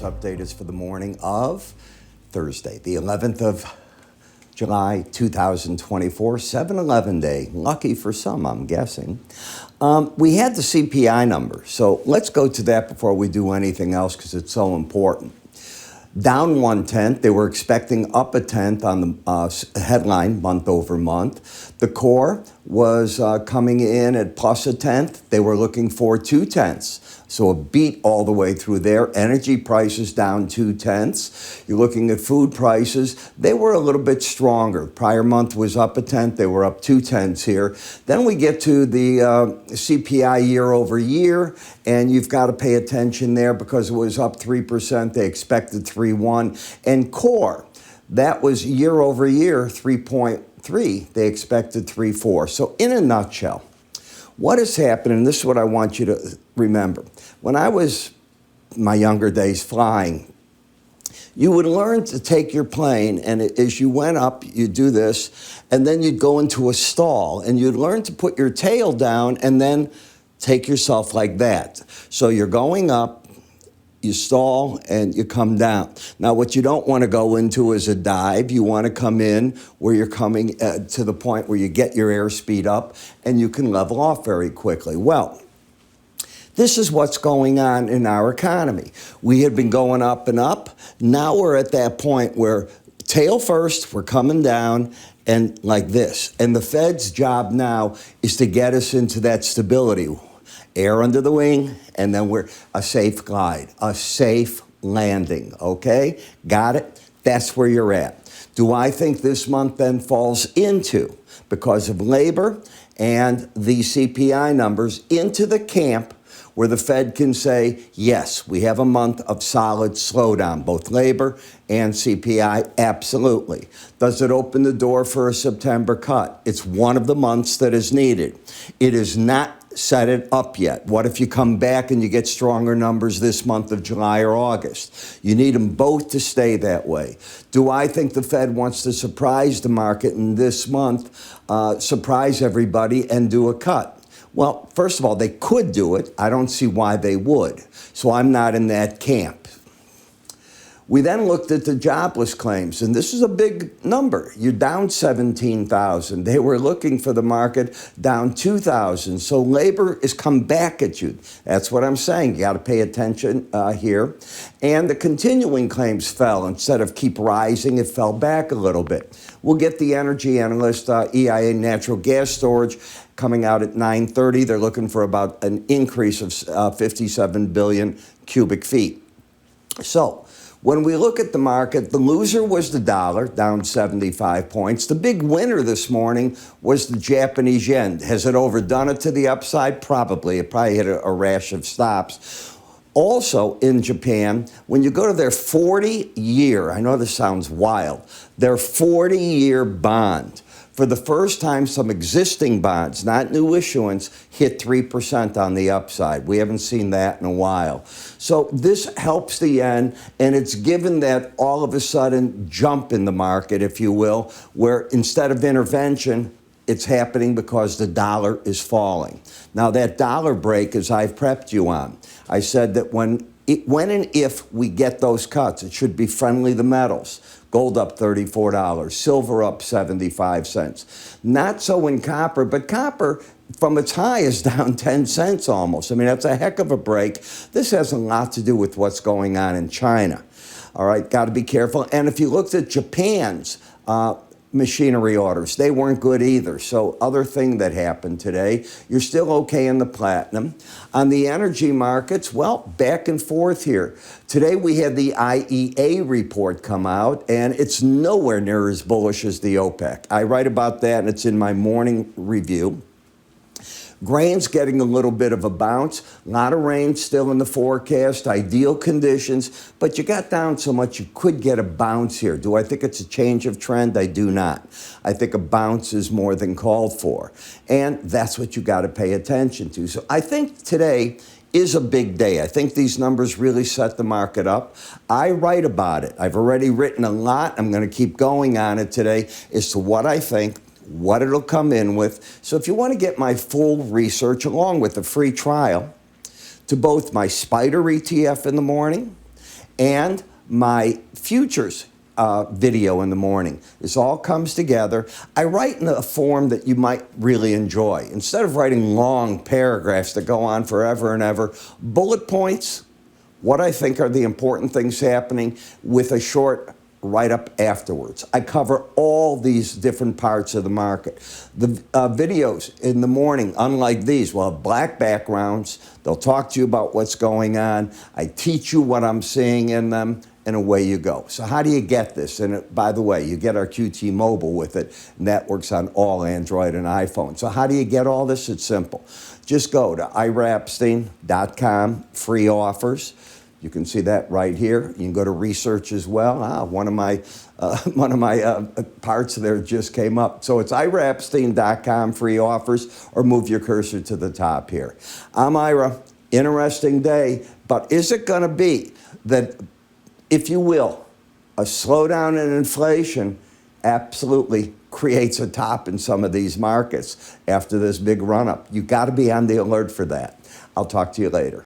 This update is for the morning of Thursday, the 11th of July, 2024, 7-11 day. Lucky for some, I'm guessing. We had the CPI number, so let's go to that before we do anything else because it's so important. Down 1/10. They were expecting up 1/10 on the headline month over month. The core was coming in at plus 1/10. They were looking for 2/10. So a beat all the way through there. Energy prices down 2/10. You're looking at food prices. They were a little bit stronger. Prior month was up 1/10. They were up 2/10 here. Then we get to the CPI year over year, and you've got to pay attention there because it was up 3%. They expected 3.1. And core, that was year over year 3.3. They expected 3.4. So in a nutshell, what has happened, and this is what I want you to remember. When I was in my younger days flying, you would learn to take your plane, and as you went up, you'd do this, and then you'd go into a stall, and you'd learn to put your tail down and then take yourself like that. So you're going up, you stall, and you come down. Now, what you don't want to go into is a dive. You want to come in where you're coming to the point where you get your airspeed up and you can level off very quickly. Well, this is what's going on in our economy. We had been going up and up. Now we're at that point where tail first, we're coming down, and like this. And the Fed's job now is to get us into that stability. Air under the wing, and then we're a safe glide, a safe landing, okay? Got it? That's where you're at. Do I think this month then falls into, because of labor and the CPI numbers, into the camp where the Fed can say, yes, we have a month of solid slowdown, both labor and CPI? Absolutely. Does it open the door for a September cut? It's one of the months that is needed. It is not set it up yet. What if you come back and you get stronger numbers this month of July or August? You need them both to stay that way. Do I think the Fed wants to surprise the market in this month, surprise everybody and do a cut? Well, first of all, they could do it. I don't see why they would. So I'm not in that camp. We then looked at the jobless claims, and this is a big number. You're down 17,000. They were looking for the market down 2,000. So labor has come back at you. That's what I'm saying. You got to pay attention here. And the continuing claims fell. Instead of keep rising, it fell back a little bit. We'll get the energy analyst, EIA natural gas storage, coming out at 9:30. They're looking for about an increase of 57 billion cubic feet. So when we look at the market, the loser was the dollar, down 75 points. The big winner this morning was the Japanese yen. Has it overdone it to the upside? Probably. It probably hit a rash of stops. Also in Japan, when you go to their 40-year, I know this sounds wild, their 40-year bond, for the first time, some existing bonds, not new issuance, hit 3% on the upside. We haven't seen that in a while. So this helps the yen, and it's given that all of a sudden jump in the market, if you will, where instead of intervention, it's happening because the dollar is falling. Now, that dollar break, as I've prepped you on, I said that when and if we get those cuts, it should be friendly to metals. Gold up $34, silver up 75 cents. Not so in copper, but copper from its high is down 10 cents almost. I mean, that's a heck of a break. This has a lot to do with what's going on in China. All right, got to be careful. And if you looked at Japan's machinery orders, they weren't good either. So other thing that happened today, you're still okay in the platinum. On the energy markets, well, back and forth here. Today we had the IEA report come out, and it's nowhere near as bullish as the OPEC. I write about that, and it's in my morning review. Grain's getting a little bit of a bounce. A lot of rain still in the forecast, ideal conditions, but you got down so much you could get a bounce here. Do I think it's a change of trend? I do not. I think a bounce is more than called for, and that's what you got to pay attention to. So I think today is a big day. I think these numbers really set the market up. I write about it. I've already written a lot. I'm going to keep going on it today as to what I think, what it'll come in with. So if you want to get my full research along with the free trial to both my Spider ETF in the morning and my futures video in the morning. This all comes together. I write in a form that you might really enjoy. Instead of writing long paragraphs that go on forever and ever, bullet points, what I think are the important things happening, with a short write-up afterwards. I cover all these different parts of the market. The videos in the morning, unlike these, will have black backgrounds. They'll talk to you about what's going on. I teach you what I'm seeing in them, and away you go. So how do you get this? And by the way, you get our QT Mobile with it, and that works on all Android and iPhone. So how do you get all this? It's simple. Just go to iraepstein.com, free offers. You can see that right here. You can go to research as well. One of my parts there just came up. So it's iraepstein.com, free offers, or move your cursor to the top here. I'm Ira. Interesting day, but is it going to be that, if you will, a slowdown in inflation absolutely creates a top in some of these markets after this big run-up? You've got to be on the alert for that. I'll talk to you later.